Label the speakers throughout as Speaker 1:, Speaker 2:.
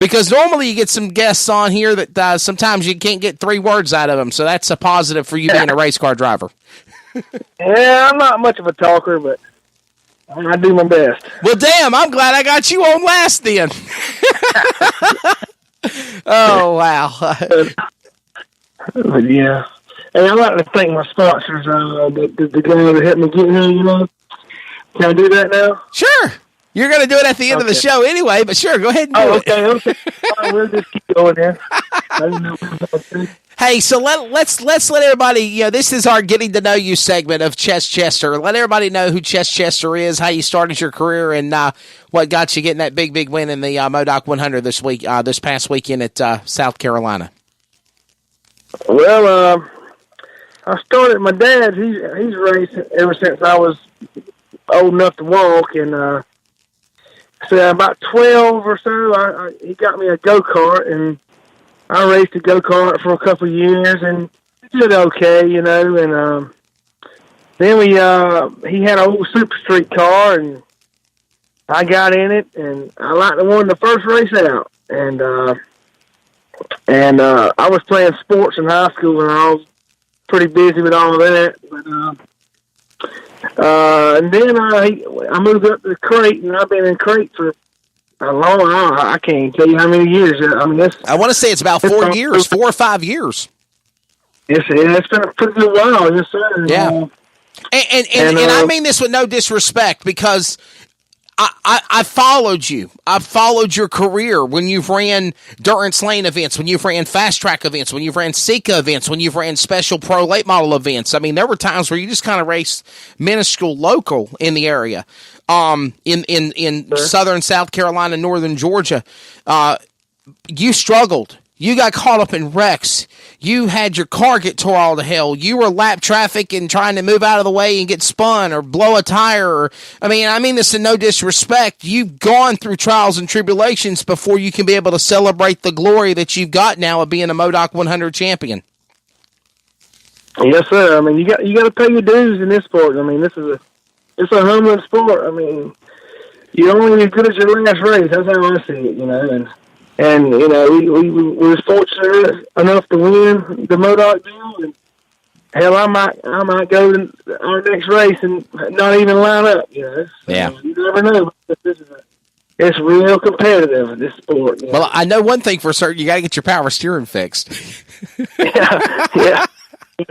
Speaker 1: because normally you get some guests on here that sometimes you can't get 3 words out of them. So that's a positive for you being a race car driver.
Speaker 2: Yeah, I'm not much of a talker, but I do my best.
Speaker 1: Well, damn, I'm glad I got you on last then. Oh, wow.
Speaker 2: But yeah. And I'd like to thank my sponsors, the guy that helped me get here, you know. Can I do that now?
Speaker 1: Sure. You're going to do it at the end of the show anyway, but sure, go ahead and do it.
Speaker 2: Okay. All right, we'll just keep going then. I didn't know what was going to say.
Speaker 1: Hey, so let's let everybody, this is our getting to know you segment of Chess Chester. Let everybody know who Chess Chester is, how you started your career, and what got you getting that big win in the MoDoc 100 this past weekend at South Carolina.
Speaker 2: Well, I started. My dad, he's raced ever since I was old enough to walk, and so about 12 or so, he got me a go-kart, and I raced a go-kart for a couple of years and did okay, you know, and then he had an old Super Street car, and I got in it, and I liked the one the first race out, and I was playing sports in high school, and I was pretty busy with all of that, and then I moved up to Crate, and I've been in Crate for a long time. I can't tell you how many years. I mean,
Speaker 1: I want to say it's about 4 years, 4 or 5 years.
Speaker 2: It's been a pretty good while, yes, sir.
Speaker 1: Yeah. And I mean this with no disrespect, because I followed you. I followed your career when you've ran Durance Lane events, when you've ran fast track events, when you've ran SECA events, when you've ran special pro late model events. I mean, there were times where you just kind of raced minuscule local in the area. In southern South Carolina, northern Georgia, you struggled. You got caught up in wrecks. You had your car get tore all to hell. You were lap traffic and trying to move out of the way and get spun or blow a tire. I mean this in no disrespect. You've gone through trials and tribulations before you can be able to celebrate the glory that you've got now of being a MoDoc 100 champion.
Speaker 2: Yes, sir. I mean, you got to pay your dues in this sport. I mean, it's a humbling sport. I mean, you're only as good as your last race. That's how I see it, you know. And you know, we were fortunate enough to win the MoDoc deal. And hell, I might go to our next race and not even line up. You know,
Speaker 1: yeah.
Speaker 2: You never know. It's real competitive, this sport. You know?
Speaker 1: Well, I know one thing for certain: you got to get your power steering fixed.
Speaker 2: Yeah.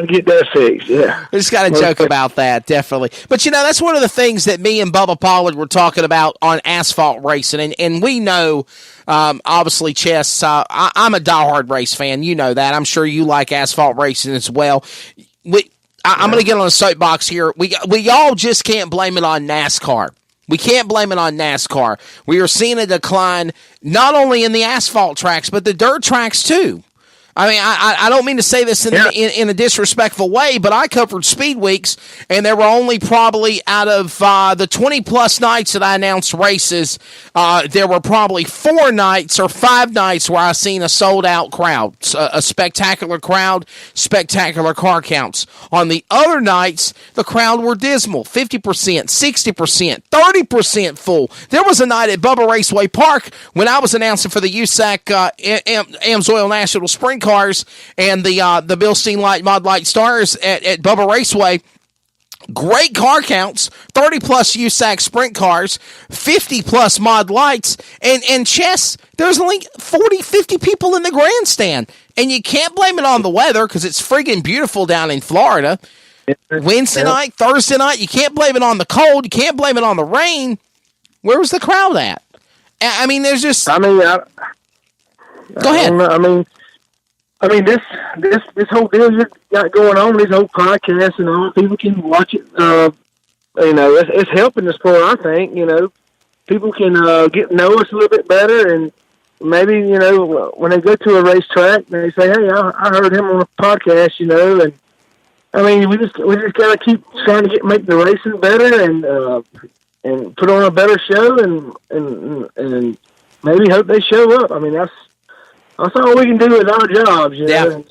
Speaker 2: Get that fixed, yeah.
Speaker 1: We just got to joke about that, definitely. But, that's one of the things that me and Bubba Pollard were talking about on asphalt racing. And we know, obviously, Chess, I'm a diehard race fan. You know that. I'm sure you like asphalt racing as well. I'm going to get on a soapbox here. We all just can't blame it on NASCAR. We can't blame it on NASCAR. We are seeing a decline not only in the asphalt tracks, but the dirt tracks, too. I mean, I don't mean to say this in a disrespectful way, but I covered Speed Weeks, and there were only probably out of the 20-plus nights that I announced races, there were probably 4 nights or 5 nights where I seen a sold-out crowd, a spectacular crowd, spectacular car counts. On the other nights, the crowd were dismal, 50%, 60%, 30% full. There was a night at Bubba Raceway Park when I was announcing for the USAC AMSOIL National Sprint Cars and the Bilstein Light Mod Light Stars at Bubba Raceway. Great car counts, 30-plus USAC sprint cars, 50-plus mod lights, and Chess, there's only 40, 50 people in the grandstand. And you can't blame it on the weather because it's friggin' beautiful down in Florida. Wednesday night, Thursday night, you can't blame it on the cold. You can't blame it on the rain. Where was the crowd at? I mean, there's just...
Speaker 2: Go ahead. I mean, this whole deal you got going on, these whole podcasts and all, people can watch it. It's helping the sport, I think. People can get to know us a little bit better, and maybe, when they go to a racetrack, they say, hey, I heard him on a podcast, and I mean, we just got to keep trying to make the racing better and put on a better show and maybe hope they show up. I mean, that's all we can do with our jobs,
Speaker 1: Yeah.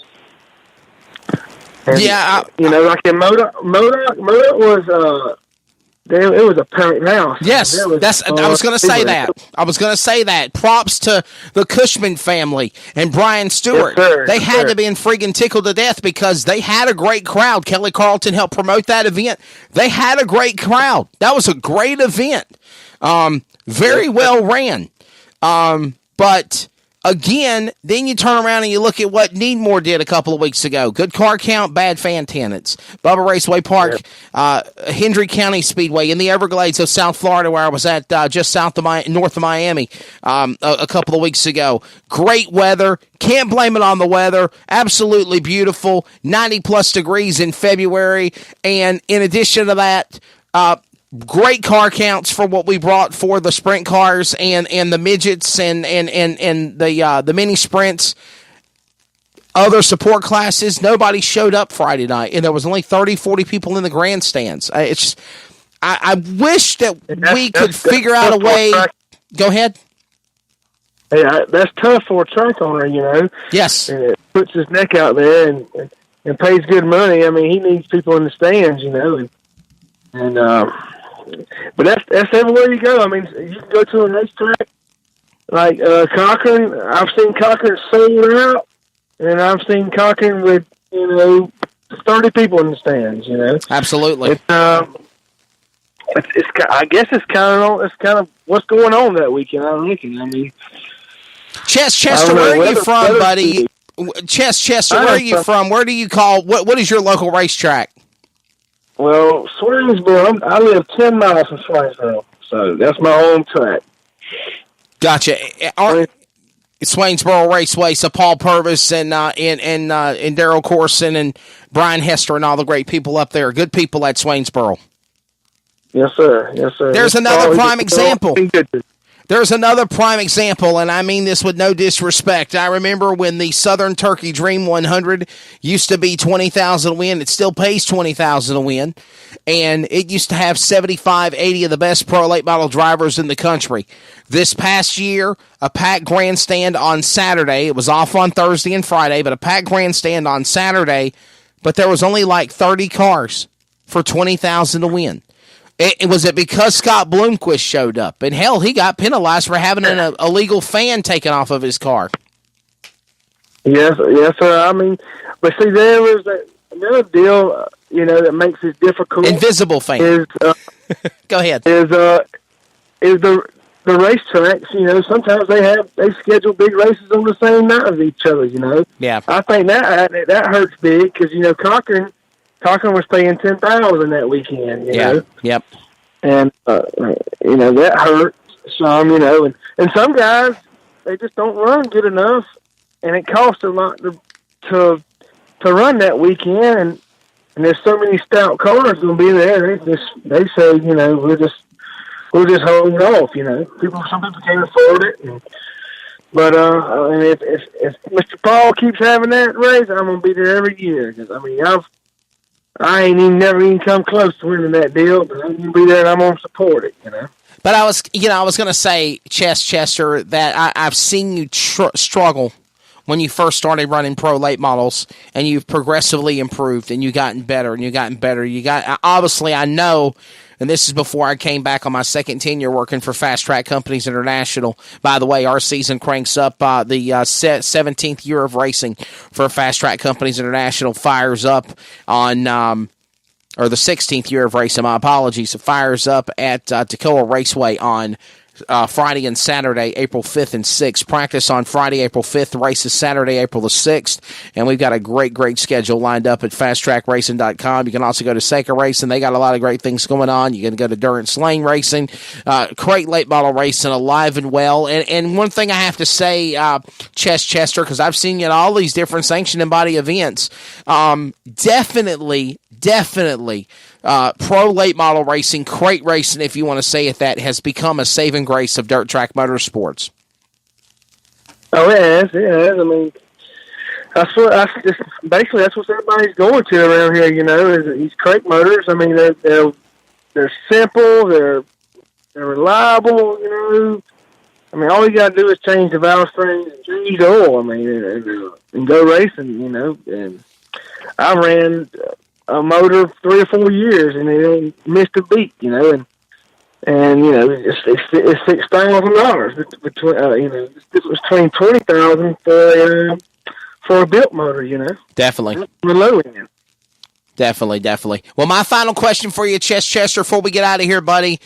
Speaker 2: And, like in MoDoc was it was a packed house.
Speaker 1: Yes, I was going to say that. I was going to say that. Props to the Cushman family and Brian Stewart.
Speaker 2: Yes, sir.
Speaker 1: They had to be freaking tickled to death because they had a great crowd. Kelly Carlton helped promote that event. They had a great crowd. That was a great event. Very well ran. But again, then you turn around and you look at what Needmore did a couple of weeks ago. Good car count, bad fan attendance. Bubba Raceway Park, Hendry County Speedway in the Everglades of South Florida, where I was at just north of Miami a couple of weeks ago. Great weather. Can't blame it on the weather. Absolutely beautiful. 90-plus degrees in February. And in addition to that, great car counts for what we brought for the sprint cars and the midgets and the mini sprints. Other support classes, nobody showed up Friday night, and there was only 30, 40 people in the grandstands. I wish that we could figure out a way. Go ahead.
Speaker 2: Hey, that's tough for a track owner, you know.
Speaker 1: Yes.
Speaker 2: Puts his neck out there and pays good money. I mean, he needs people in the stands, you know, but that's everywhere you go. I mean, you can go to a racetrack like Cochran. I've seen Cochran sold out, and I've seen Cochran with 30 people in the stands. You know,
Speaker 1: absolutely.
Speaker 2: I guess it's kind of what's going on that weekend. I reckon. I mean,
Speaker 1: Chester, where are you from, buddy? Chester, where are you from? Where do you call what is your local racetrack?
Speaker 2: Well, Swainsboro, I live 10 miles from Swainsboro, so that's my home track.
Speaker 1: Gotcha. Swainsboro Raceway, so Paul Purvis and Darrell Corson and Brian Hester and all the great people up there. Good people at Swainsboro.
Speaker 2: Yes, sir. Yes, sir.
Speaker 1: There's another prime example. There's another prime example, and I mean this with no disrespect. I remember when the Southern Turkey Dream 100 used to be $20,000 a win. It still pays $20,000 a win, and it used to have 75, 80 of the best pro late model drivers in the country. This past year, a packed grandstand on Saturday. It was off on Thursday and Friday, but a packed grandstand on Saturday, but there was only like 30 cars for $20,000 to win. Was it because Scott Bloomquist showed up? And hell, he got penalized for having an illegal fan taken off of his car.
Speaker 2: Yes, sir. I mean, but see, there was another deal, that makes it difficult.
Speaker 1: Invisible fan. Go ahead.
Speaker 2: Is the racetracks? Sometimes they schedule big races on the same night as each other.
Speaker 1: Yeah.
Speaker 2: I think that hurts big because Cochran was paying $10,000 that weekend. You know?
Speaker 1: Yep.
Speaker 2: And that hurts some. And some guys they just don't run good enough, and it costs a lot to run that weekend. And there's so many stout cars going to be there. They say we'll just hold off. Some people can't afford it. But if Mr. Paul keeps having that race, I'm going to be there every year because I ain't never even come close to winning that deal, but I'm going to be there and I'm going to support it,
Speaker 1: But I was going to say, Chester, that I've seen you struggle when you first started running pro late models, and you've progressively improved, and you've gotten better, and you've gotten better. Obviously, I know, and this is before I came back on my second tenure working for Fast Track Companies International. By the way, our season cranks up. The 17th year of racing for Fast Track Companies International fires up on, or the 16th year of racing, my apologies, fires up at Toccoa Raceway on Friday and Saturday, April 5th and 6th. Practice on Friday, April 5th. Races Saturday, April the 6th. And we've got a great schedule lined up at fasttrackracing.com. You can also go to Seika Racing. They got a lot of great things going on. You can go to Durance Lane Racing. Great late model racing, alive and well. And one thing I have to say, Chester, because I've seen you at all these different sanctioned and body events, definitely pro late model racing, crate racing, if you want to say it, that has become a saving grace of dirt track motorsports.
Speaker 2: Oh, it has. I mean, that's what everybody's going to around here. Is these crate motors. I mean, they're simple, they're reliable. I mean, all you got to do is change the valve strings and change the oil. I mean, and go racing. And I ran a motor 3 or 4 years, and it ain't missed a beat, and it's $6,000 between it was between 20,000 for a built motor,
Speaker 1: Definitely.
Speaker 2: The low end.
Speaker 1: Definitely. Well, my final question for you, Chester, before we get out of here, buddy.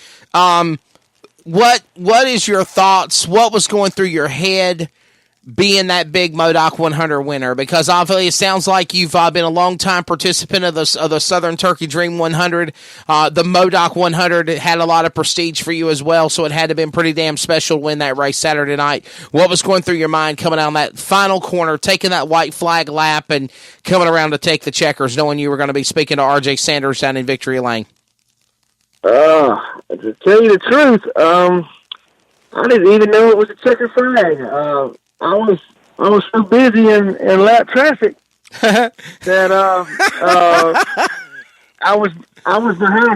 Speaker 1: What is your thoughts? What was going through your head being that big MODOK 100 winner? Because obviously it sounds like you've been a long-time participant of the Southern Turkey Dream 100. The MODOK 100 had a lot of prestige for you as well, so it had to have been pretty damn special to win that race Saturday night. What was going through your mind coming down that final corner, taking that white flag lap, and coming around to take the checkers, knowing you were going to be speaking to R.J. Sanders down in Victory Lane?
Speaker 2: To tell you the truth, I didn't even know it was a checker flag. I was so busy in lap traffic that I was behind a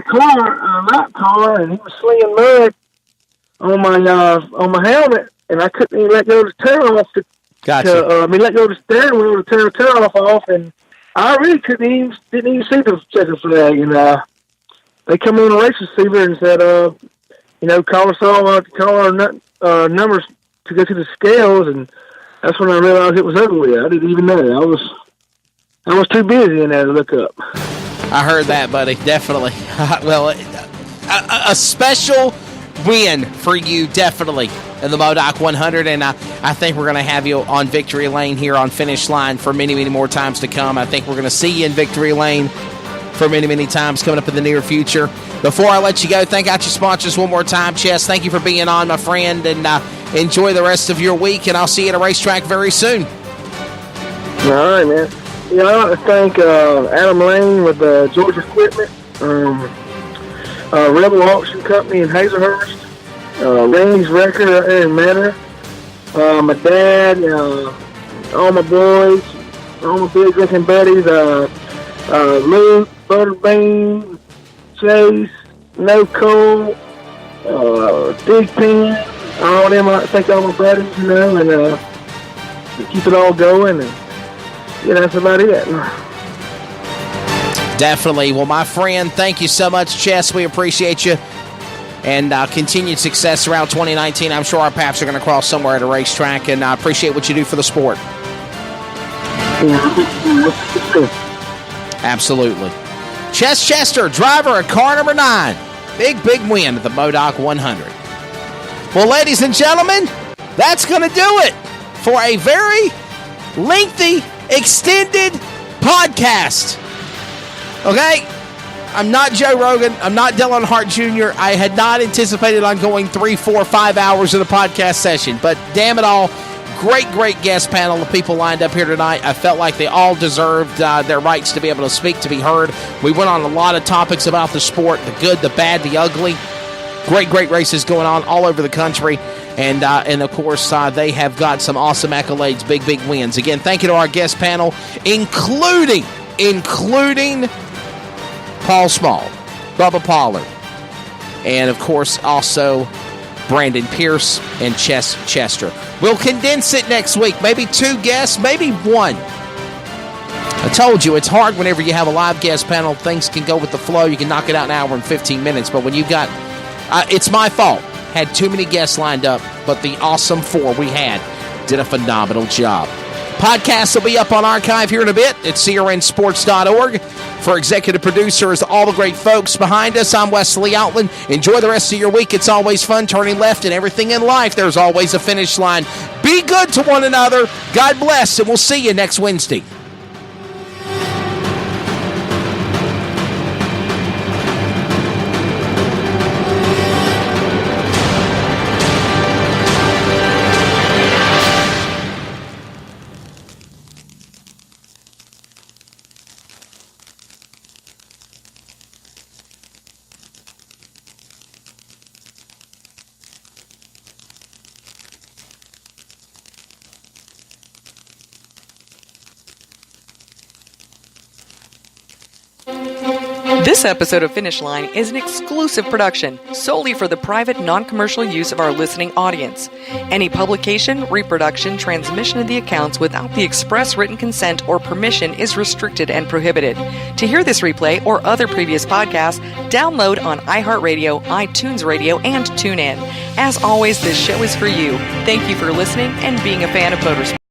Speaker 2: lap car, and he was slinging mud on my helmet, and I couldn't even let go of the tail off let go of the steering wheel to tear the tail off, and I really didn't even see the checker flag, and they come on the race receiver and said, call us all, call our numbers to go to the scales, and that's when I realized it was over with. I didn't even know. I was too busy in there to look up.
Speaker 1: I heard that, buddy. Definitely. Well, a special win for you, definitely, in the MODOK 100, and I think we're going to have you on Victory Lane here on Finish Line for many, many more times to come. I think we're going to see you in Victory Lane for many, many times coming up in the near future. Before I let you go, thank out your sponsors one more time, Chess. Thank you for being on, my friend, and enjoy the rest of your week, and I'll see you at a racetrack very soon.
Speaker 2: All right, man. I want to thank Adam Lane with Georgia Equipment, Rebel Auction Company in Hazelhurst, Randy's Record in Manor, my dad, all my boys, all my big drinking buddies, Luke, Butterbean, Chase, No Cole, Big Pen, all them. I thank all my buddies, and keep it all going, and that's about it.
Speaker 1: Definitely. Well, my friend, thank you so much, Chess. We appreciate you, and continued success throughout 2019. I'm sure our paths are going to cross somewhere at a racetrack, and I appreciate what you do for the sport. Absolutely. Chess Chester, driver at car number 9. Big win at the MODOK 100. Well, ladies and gentlemen, that's going to do it for a very lengthy, extended podcast. Okay? I'm not Joe Rogan. I'm not Dylan Hart Jr. I had not anticipated on going 3, 4, 5 hours of the podcast session, but damn it all, great guest panel of people lined up here tonight. I felt like they all deserved their rights to be able to speak, to be heard. We went on a lot of topics about the sport, the good, the bad, the ugly. Great races going on all over the country. And of course, they have got some awesome accolades, big wins. Again, thank you to our guest panel, including Paul Szmal, Bubba Pollard, and of course also Brandon Pierce and Chess Chester. We'll condense it next week. Maybe 2 guests, maybe 1. I told you, it's hard whenever you have a live guest panel. Things can go with the flow. You can knock it out in an hour and 15 minutes. But when you've got, it's my fault. Had too many guests lined up, but the awesome 4 we had did a phenomenal job. Podcasts will be up on archive here in a bit at crnsports.org. For executive producers, all the great folks behind us, I'm Wesley Outland. Enjoy the rest of your week. It's always fun turning left, and everything in life, there's always a finish line. Be good to one another. God bless, and we'll see you next Wednesday.
Speaker 3: This episode of Finish Line is an exclusive production solely for the private, non-commercial use of our listening audience. Any publication, reproduction, transmission of the accounts without the express written consent or permission is restricted and prohibited. To hear this replay or other previous podcasts, download on iHeartRadio, iTunes Radio, and TuneIn. As always, this show is for you. Thank you for listening and being a fan of motorsports.